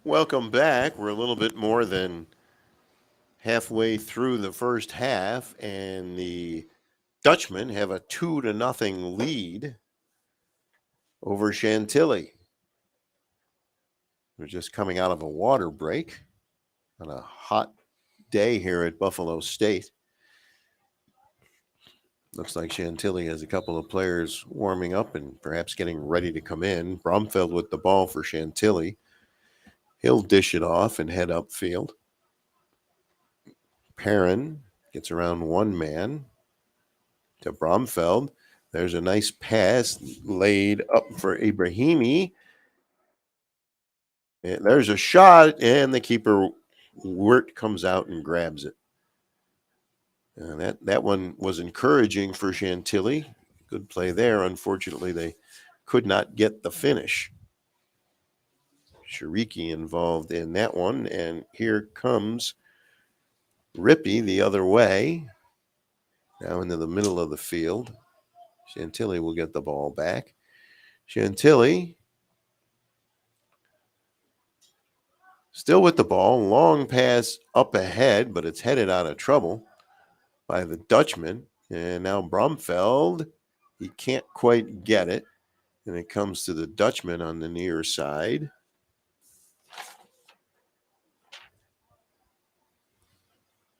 Welcome back. We're a little bit more than halfway through the first half, and the Dutchmen have a 2-0 lead over Chantilly. We're just coming out of a water break on a hot day here at Buffalo State. Looks like Chantilly has a couple of players warming up and perhaps getting ready to come in. Bromfeld with the ball for Chantilly. He'll dish it off and head upfield. Perrin gets around one man to Bromfeld. There's a nice pass laid up for Ibrahimi. And there's a shot, and the keeper, Wirt, comes out and grabs it. And that one was encouraging for Chantilly. Good play there. Unfortunately, they could not get the finish. Shariki involved in that one, and here comes Rippey the other way, now into the middle of the field. Chantilly will get the ball back. Chantilly still with the ball. Long pass up ahead, but it's headed out of trouble by the Dutchman. And now Bromfeld, he can't quite get it. And it comes to the Dutchman on the near side.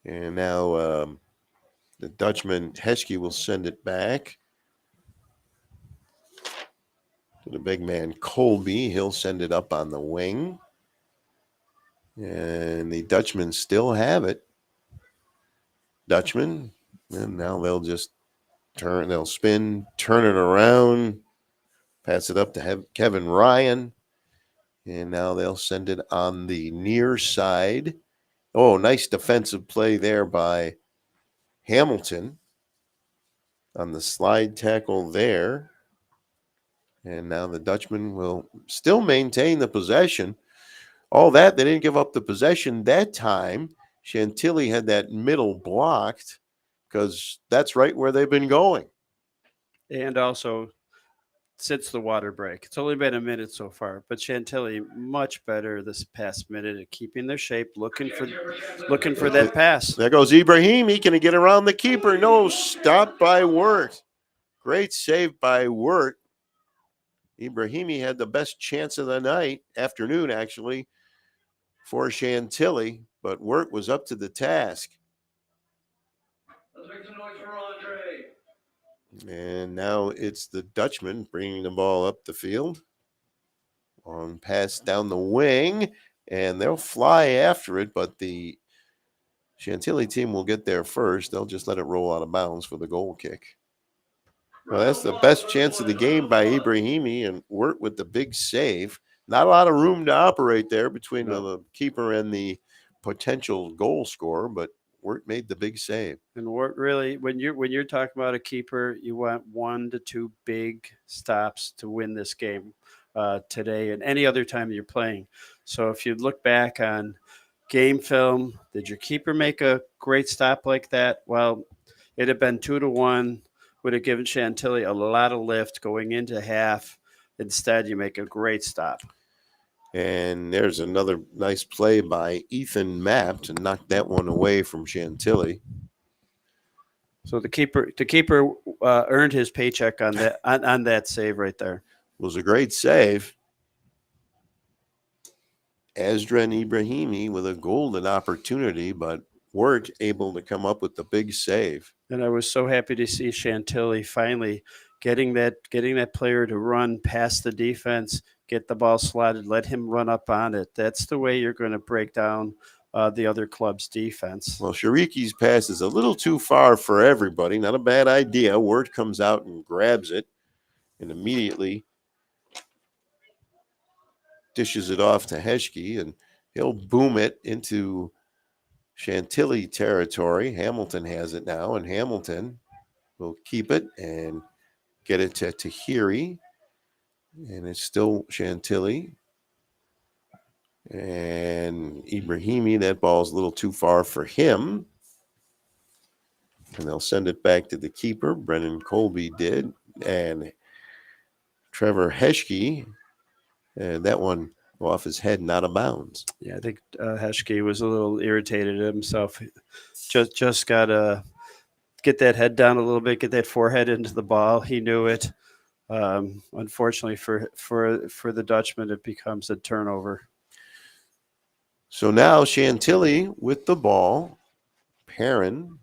And now the Dutchman, Heskey, will send it back to the big man, Colby. He'll send it up on the wing. And the Dutchmen still have it. Dutchman, and now they'll just they'll spin, turn it around, pass it up to Kevin Ryan. And now they'll send it on the near side. Oh, nice defensive play there by Hamilton on the slide tackle there. And now the Dutchman will still maintain the possession. All that, they didn't give up the possession that time. Chantilly had that middle blocked because that's right where they've been going. And also, since the water break, it's only been a minute so far, but Chantilly much better this past minute at keeping their shape, looking for that pass. There goes Ibrahimi. Can he get around the keeper? No, stopped by Wirt. Great save by Wirt. Ibrahimi had the best chance of the night, afternoon actually, for Chantilly, but Wirt was up to the task. Let's make some noise for Andre. And now it's the Dutchman bringing the ball up the field. On pass down the wing, and they'll fly after it, but the Chantilly team will get there first. They'll just let it roll out of bounds for the goal kick. Well, that's the best chance of the game by Ibrahimi, and Wirt with the big save. Not a lot of room to operate there between the keeper and the potential goal scorer, but Wirt made the big save. And Wirt really, when you're talking about a keeper, you want 1 to 2 big stops to win this game today and any other time you're playing. So if you look back on game film, did your keeper make a great stop like that? Well, it'd have been 2-1. Would have given Chantilly a lot of lift going into half. Instead, you make a great stop. And there's another nice play by Ethan Mapp to knock that one away from Chantilly. So the keeper earned his paycheck on that on that save right there. It was a great save. Asdren Ibrahimi with a golden opportunity, but Wirt able to come up with the big save. And I was so happy to see Chantilly finally getting that player to run past the defense, get the ball slotted, let him run up on it. That's the way you're going to break down the other club's defense. Well, Shariki's pass is a little too far for everybody. Not a bad idea. Wirt comes out and grabs it and immediately dishes it off to Heskey, and he'll boom it into Chantilly territory. Hamilton has it now, and Hamilton will keep it and get it to Tahiri. And it's still Chantilly. And Ibrahimi, that ball's a little too far for him. And they'll send it back to the keeper. Brennan Colby did. And Trevor Heskey, and that one off his head and out of bounds. Yeah, I think Heskey was a little irritated at himself. Just got to get that head down a little bit, get that forehead into the ball. He knew it. Unfortunately for the Dutchman, it becomes a turnover. So now Chantilly with the ball. Perrin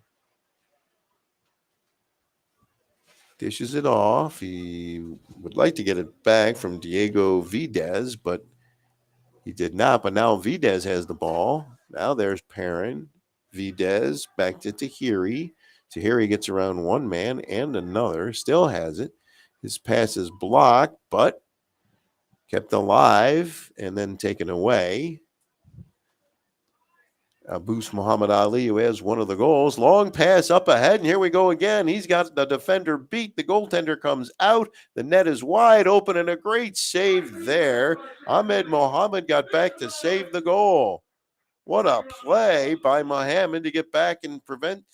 dishes it off. He would like to get it back from Diego Videz, but he did not. But now Videz has the ball. Now there's Perrin. Videz back to Tahiri. Tahiri gets around one man and another. Still has it. His pass is blocked, but kept alive and then taken away. Boost Muhammad Ali, who has one of the goals. Long pass up ahead, and here we go again. He's got the defender beat. The goaltender comes out. The net is wide open, and a great save there. Ahmed Mohammed got back to save the goal. What a play by Mohammed to get back and prevent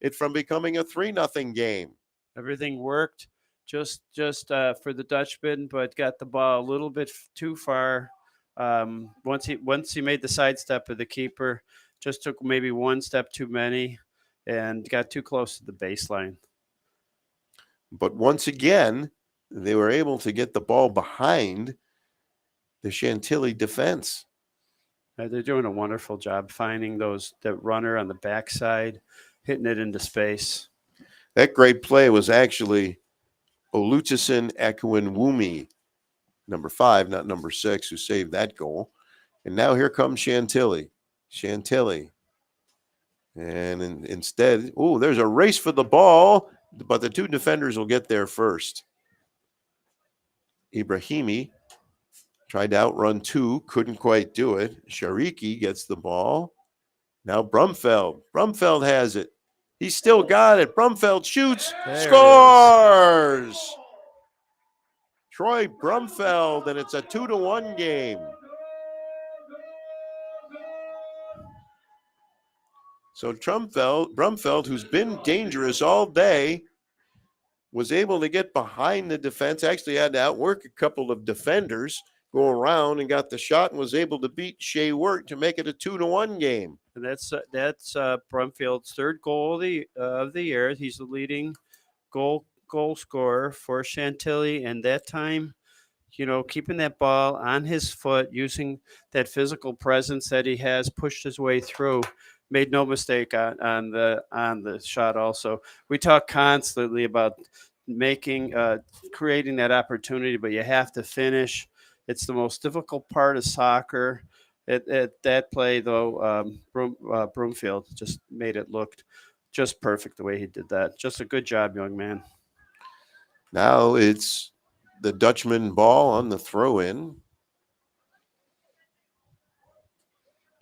it from becoming a 3-0 game. Everything worked just for the Dutchman, but got the ball a little bit too far. Once he made the sidestep of the keeper, just took maybe one step too many and got too close to the baseline. But once again, they were able to get the ball behind the Chantilly defense. They're doing a wonderful job finding that runner on the backside, hitting it into space. That great play was actually Oluchisin Ekwinwumi, number 5, not number 6, who saved that goal. And now here comes Chantilly. And instead, there's a race for the ball, but the two defenders will get there first. Ibrahimi tried to outrun 2, couldn't quite do it. Shariki gets the ball. Now Brumfeld. Brumfeld has it. He's still got it. Brumfeld shoots, scores! Troy Brumfeld, and it's a 2-1 game. So Brumfeld, who's been dangerous all day, was able to get behind the defense, actually had to outwork a couple of defenders, go around and got the shot and was able to beat Shea Wirt to make it a 2-1 game. And that's Brumfield's third goal of the year. He's the leading goal scorer for Chantilly, and that time, keeping that ball on his foot, using that physical presence that he has, pushed his way through. Made no mistake on the shot. Also, we talk constantly about creating that opportunity, but you have to finish. It's the most difficult part of soccer. At that play, though, Broomfield just made it look just perfect the way he did that. Just a good job, young man. Now it's the Dutchman ball on the throw-in.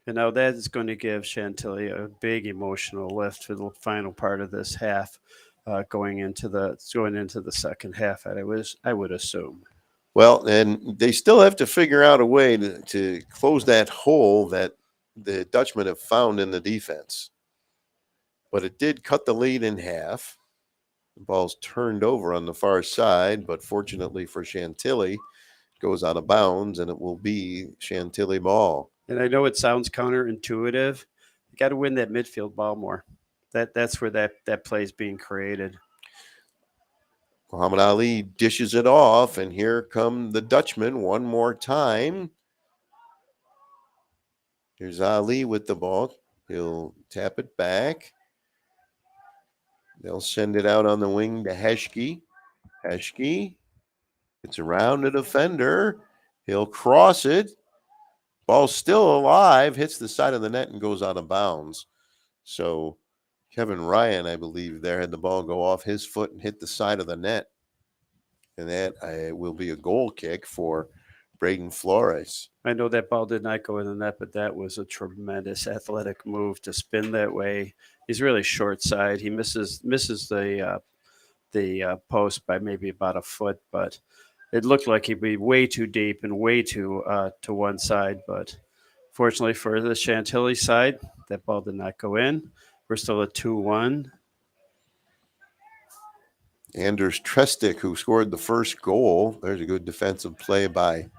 And now that is going to give Chantilly a big emotional lift for the final part of this half, going into the second half. I would assume. Well, and they still have to figure out a way to close that hole that the Dutchmen have found in the defense. But it did cut the lead in half. The ball's turned over on the far side, but fortunately for Chantilly, it goes out of bounds, and it will be Chantilly ball. And I know it sounds counterintuitive. You got to win that midfield ball more. That's where that play is being created. Muhammad Ali dishes it off, and here come the Dutchmen one more time. Here's Ali with the ball. He'll tap it back. They'll send it out on the wing to Heskey. Heskey gets around the defender. He'll cross it. Ball's still alive, hits the side of the net and goes out of bounds. So Kevin Ryan, I believe, there had the ball go off his foot and hit the side of the net. And that will be a goal kick for Braden Flores. I know that ball did not go in the net, but that was a tremendous athletic move to spin that way. He's really short side. He misses the post by maybe about a foot, but it looked like he'd be way too deep and way too to one side. But fortunately for the Chantilly side, that ball did not go in. We're still at 2-1. Anders Trestic, who scored the first goal. There's a good defensive play by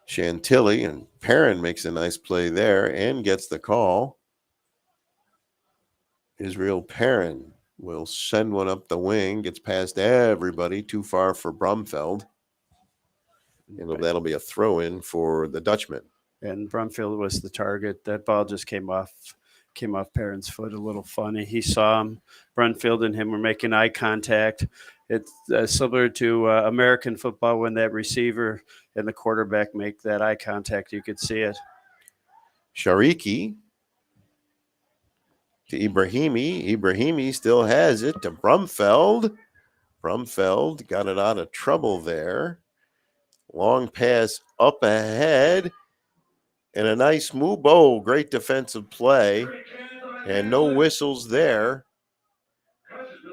Chantilly, and Perrin makes a nice play there and gets the call. Israel Perrin will send one up the wing, gets past everybody, too far for Brumfeld. And that'll be a throw-in for the Dutchmen. And Brumfield was the target. That ball just came off Perrin's foot a little funny. He saw him. Brumfield and him were making eye contact. It's similar to American football when that receiver and the quarterback make that eye contact. You could see it. Shariki to Ibrahimi. Ibrahimi still has it to Brumfeld. Brumfeld got it out of trouble there. Long pass up ahead. And a nice move. Oh, great defensive play. And no whistles there.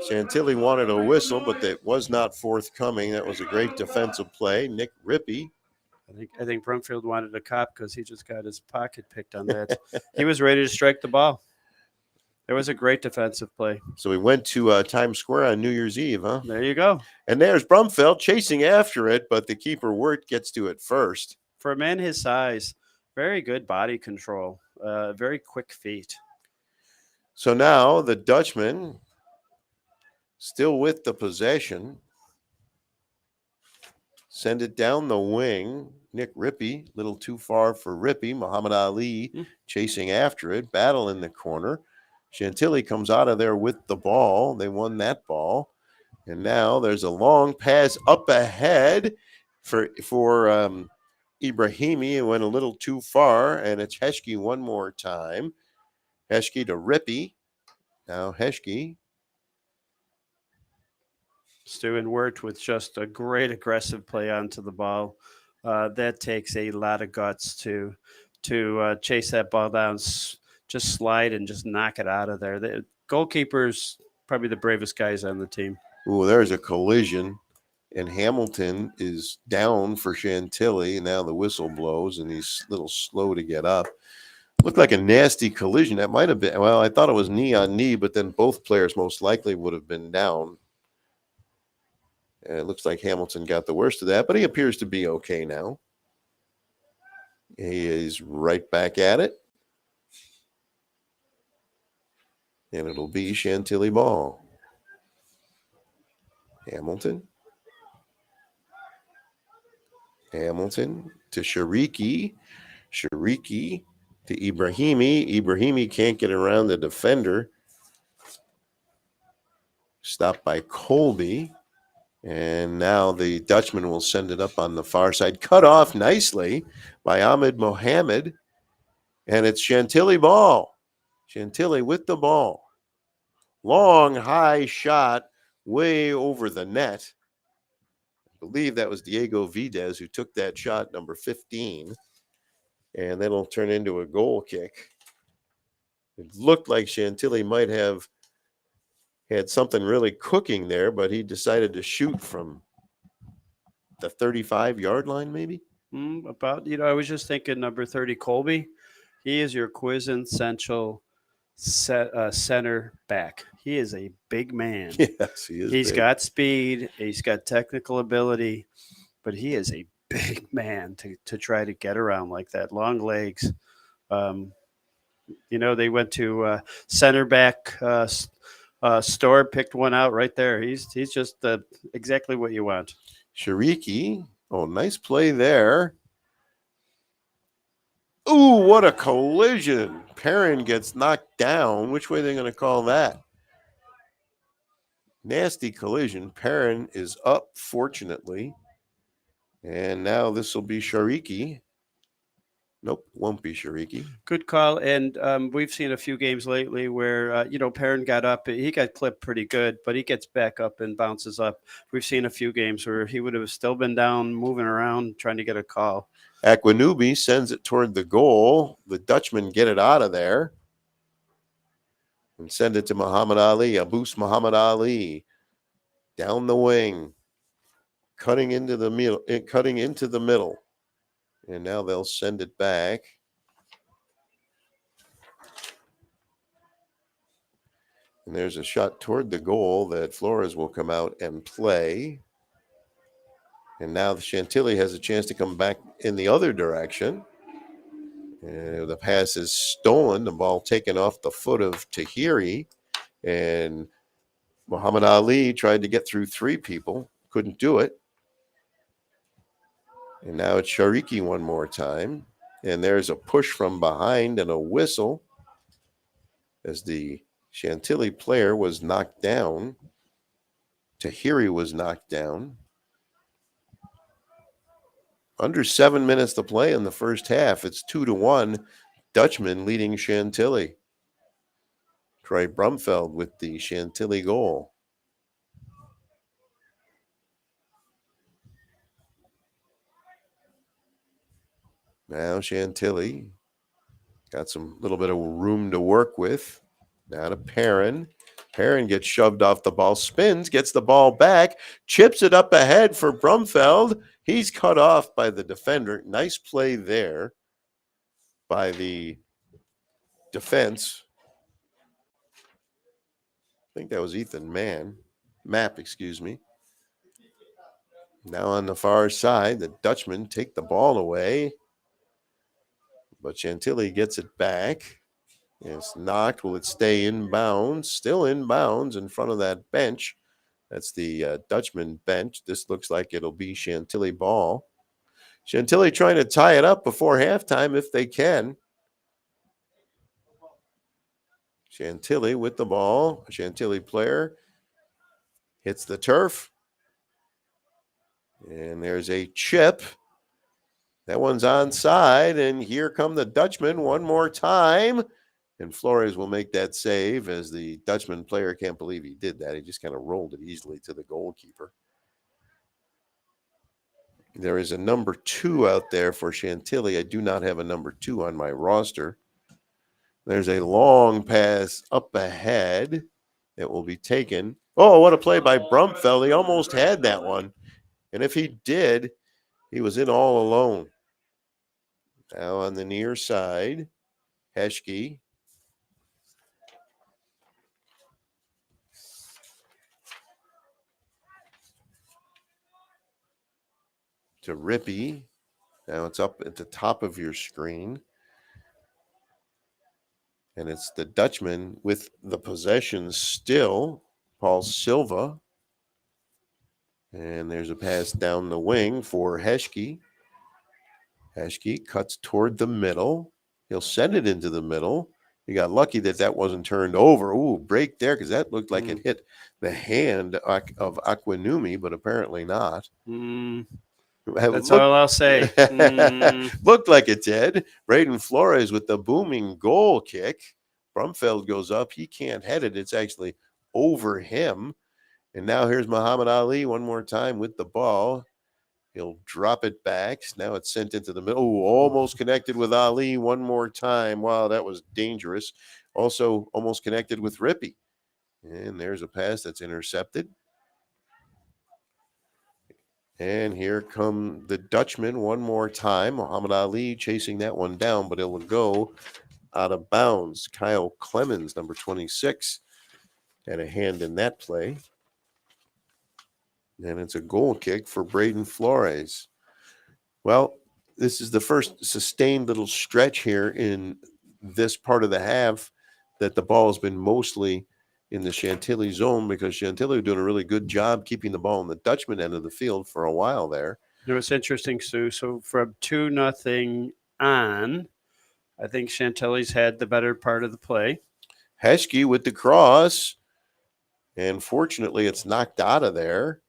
Chantilly wanted a whistle, but that was not forthcoming. That was a great defensive play. Nick Rippey. I think Brumfield wanted a cop because he just got his pocket picked on that. He was ready to strike the ball. It was a great defensive play. So we went to Times Square on New Year's Eve, huh? There you go. And there's Brumfeld chasing after it, but the keeper Wirt gets to it first. For a man his size, very good body control, very quick feet. So now the Dutchmen still with the possession. Send it down the wing. Nick Rippey, a little too far for Rippey. Muhammad Ali chasing after it. Battle in the corner. Chantilly comes out of there with the ball. They won that ball. And now there's a long pass up ahead for Ibrahimi. It went a little too far. And it's Heskey one more time. Heskey to Rippey. Now Heskey. Stu and Wirt with just a great aggressive play onto the ball. That takes a lot of guts to chase that ball down, just slide and just knock it out of there. The goalkeeper's probably the bravest guys on the team. Ooh, there's a collision, and Hamilton is down for Chantilly. And now the whistle blows, and he's a little slow to get up. Looked like a nasty collision. That might have been, well, I thought it was knee on knee, but then both players most likely would have been down. And it looks like Hamilton got the worst of that, but he appears to be okay now. He is right back at it. And it'll be Chantilly ball. Hamilton. Hamilton to Shariki. Shariki to Ibrahimi. Ibrahimi can't get around the defender. Stopped by Colby. And now the Dutchman will send it up on the far side. Cut off nicely by Ahmed Mohammed. And it's Chantilly ball. Chantilly with the ball. Long, high shot way over the net. I believe that was Diego Videz who took that shot, number 15. And that'll turn into a goal kick. It looked like Chantilly might have had something really cooking there, but he decided to shoot from the 35-yard line, maybe? I was just thinking number 30, Colby. He is your quintessential center back. He is a big man. Yes, he is. He's big. got speed. He's got technical ability, but he is a big man to try to get around like that. Long legs. They went to center back store, picked one out right there. He's just exactly what you want. Shariki. Oh, nice play there. Ooh, what a collision. Perrin gets knocked down. Which way are they going to call that? Nasty collision. Perrin is up, fortunately. And now this will be Shariki. Nope, won't be Shariki. Good call. And we've seen a few games lately where, Perrin got up. He got clipped pretty good, but he gets back up and bounces up. We've seen a few games where he would have still been down, moving around, trying to get a call. Aquanubi sends it toward the goal. The Dutchmen get it out of there and send it to Muhammad Ali. Abus Muhammad Ali down the wing, cutting into the middle. And now they'll send it back. And there's a shot toward the goal that Flores will come out and play. And now the Chantilly has a chance to come back in the other direction. And the pass is stolen. The ball taken off the foot of Tahiri. And Muhammad Ali tried to get through 3 people. Couldn't do it. And now it's Shariki one more time. And there's a push from behind and a whistle as the Chantilly player was knocked down. Tahiri was knocked down. Under 7 minutes to play in the first half. It's 2-1. Dutchmen leading Chantilly. Troy Brumfeld with the Chantilly goal. Now Chantilly got some little bit of room to work with. Now to Perrin. Perrin gets shoved off the ball, spins, gets the ball back, chips it up ahead for Brumfeld. He's cut off by the defender. Nice play there by the defense. I think that was Ethan Mapp, excuse me. Now on the far side, the Dutchmen take the ball away. But Chantilly gets it back. It's knocked. Will it stay inbounds? Still inbounds in front of that bench. That's the Dutchman bench. This looks like it'll be Chantilly ball. Chantilly trying to tie it up before halftime if they can. Chantilly with the ball. A Chantilly player hits the turf. And there's a chip. That one's onside. And here come the Dutchmen one more time. And Flores will make that save as the Dutchman player can't believe he did that. He just kind of rolled it easily to the goalkeeper. There is a number 2 out there for Chantilly. I do not have a number 2 on my roster. There's a long pass up ahead that will be taken. Oh, what a play by Brumfeld. He almost had that one. And if he did, he was in all alone. Now on the near side, Heschke. To Rippey. Now it's up at the top of your screen. And it's the Dutchman with the possession still, Paul Silva. And there's a pass down the wing for Heschke. Heschke cuts toward the middle. He'll send it into the middle. He got lucky that that wasn't turned over. Ooh, break there because that looked like it hit the hand of Aquinumi, but apparently not. That's all I'll say. Looked like it did. Braden Flores with the booming goal kick. Brumfeld goes up. He can't head it. It's actually over him. And now here's Muhammad Ali one more time with the ball. He'll drop it back. Now it's sent into the middle. Ooh, almost connected with Ali one more time. Wow, that was dangerous. Also almost connected with Rippey. And there's a pass that's intercepted. And here come the Dutchmen one more time. Muhammad Ali chasing that one down, but it will go out of bounds. Kyle Clemens, number 26, had a hand in that play. And it's a goal kick for Braden Flores. Well, this is the first sustained little stretch here in this part of the half that the ball has been mostly in the Chantilly zone because Chantilly are doing a really good job keeping the ball in the Dutchman end of the field for a while there. It was interesting, Sue. So from 2-0 on, I think Chantilly's had the better part of the play. Heschke with the cross. And fortunately, it's knocked out of there.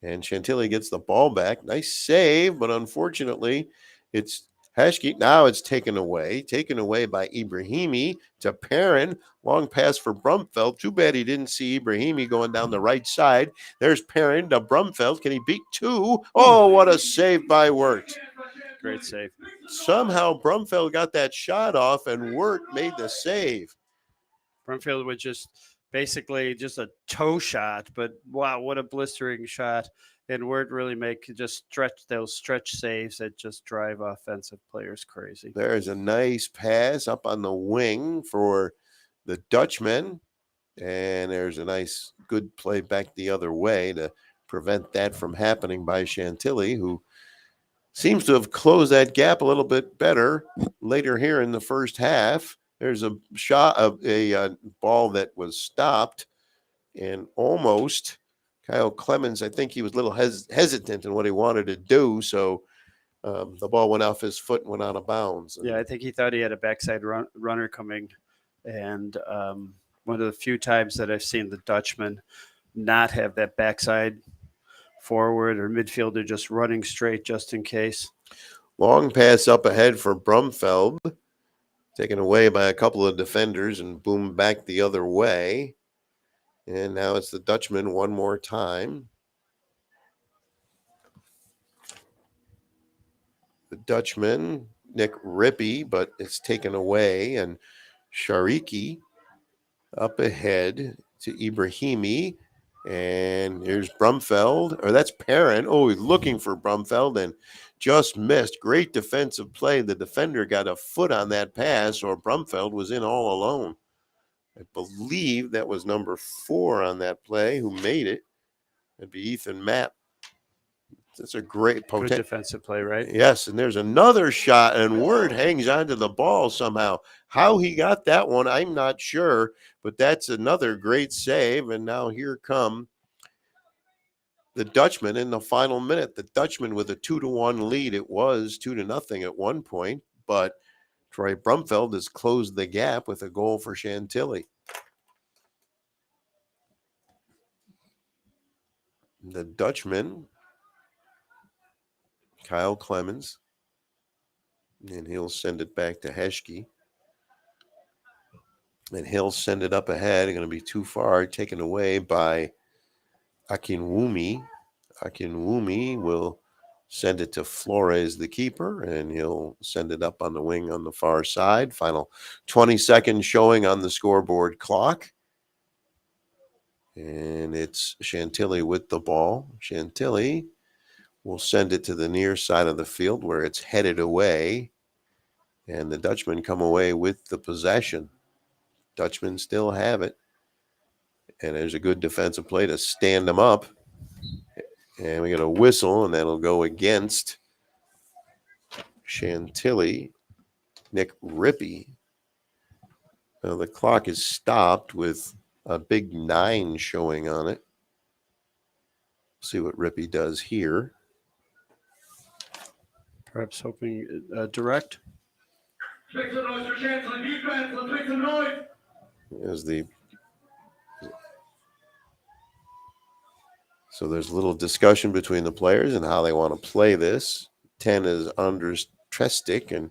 And Chantilly gets the ball back. Nice save, but unfortunately, it's Heschke. Now it's taken away by Ibrahimi to Perrin. Long pass for Brumfeld. Too bad he didn't see Ibrahimi going down the right side. There's Perrin to Brumfeld. Can he beat 2? Oh, what a save by Wirt. Great save. Somehow Brumfeld got that shot off, and Wirt made the save. Brumfield was just basically just a toe shot, but wow, what a blistering shot. And Wirt really just stretch saves that just drive offensive players crazy. There's a nice pass up on the wing for the Dutchmen. And there's a nice, good play back the other way to prevent that from happening by Chantilly, who seems to have closed that gap a little bit better later here in the first half. There's a shot of a ball that was stopped and almost Kyle Clemens, I think he was a little hesitant in what he wanted to do. So the ball went off his foot and went out of bounds. Yeah, I think he thought he had a backside runner coming. And one of the few times that I've seen the Dutchmen not have that backside forward or midfielder just running straight just in case. Long pass up ahead for Brumfeld, taken away by a couple of defenders and boomed back the other way. And now it's the Dutchmen one more time. The Dutchman, Nick Rippey, but it's taken away. And Shariki up ahead to Ibrahimi. And here's Brumfeld, or that's Perrin. Oh, he's looking for Brumfeld and just missed. Great defensive play. The defender got a foot on that pass, or Brumfeld was in all alone. I believe that was number 4 on that play who made it. That'd be Ethan Mapp. That's a great Good defensive play, right? Yes, and there's another shot, and Word hangs onto the ball somehow. How he got that one, I'm not sure, but that's another great save. And now here come the Dutchmen in the final minute. The Dutchmen with a 2-1 lead. It was 2-0 at one point, but Troy Brumfeld has closed the gap with a goal for Chantilly. The Dutchman, Kyle Clemens, and he'll send it back to Heschke. And he'll send it up ahead. Going to be too far, taken away by Akinwumi. Akinwumi will send it to Flores, the keeper, and he'll send it up on the wing on the far side. Final 20 seconds showing on the scoreboard clock. And it's Chantilly with the ball. Chantilly will send it to the near side of the field where it's headed away. And the Dutchmen come away with the possession. Dutchmen still have it. And there's a good defensive play to stand them up. And we get a whistle, and that'll go against Chantilly. Nick Rippey. Now the clock is stopped with a big 9 showing on it. See what Rippey does here. Perhaps hoping direct. Make some noise for Chantilly. Defense, let's make some noise. So there's a little discussion between the players and how they want to play this. 10 is Anders Trestik and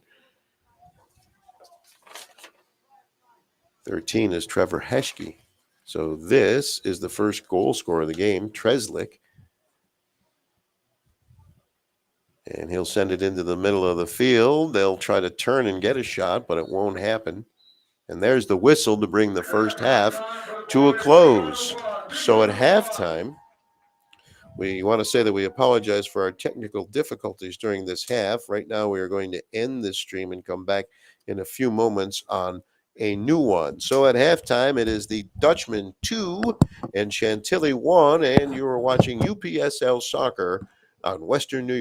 13 is Trevor Heschke. So this is the first goal scorer of the game, Treslik. And he'll send it into the middle of the field. They'll try to turn and get a shot, but it won't happen. And there's the whistle to bring the first half to a close. So at halftime, we want to say that we apologize for our technical difficulties during this half. Right now, we are going to end this stream and come back in a few moments on a new one. So at halftime, it is the Dutchmen 2 and Chantilly 1, and you are watching UPSL Soccer on Western New York.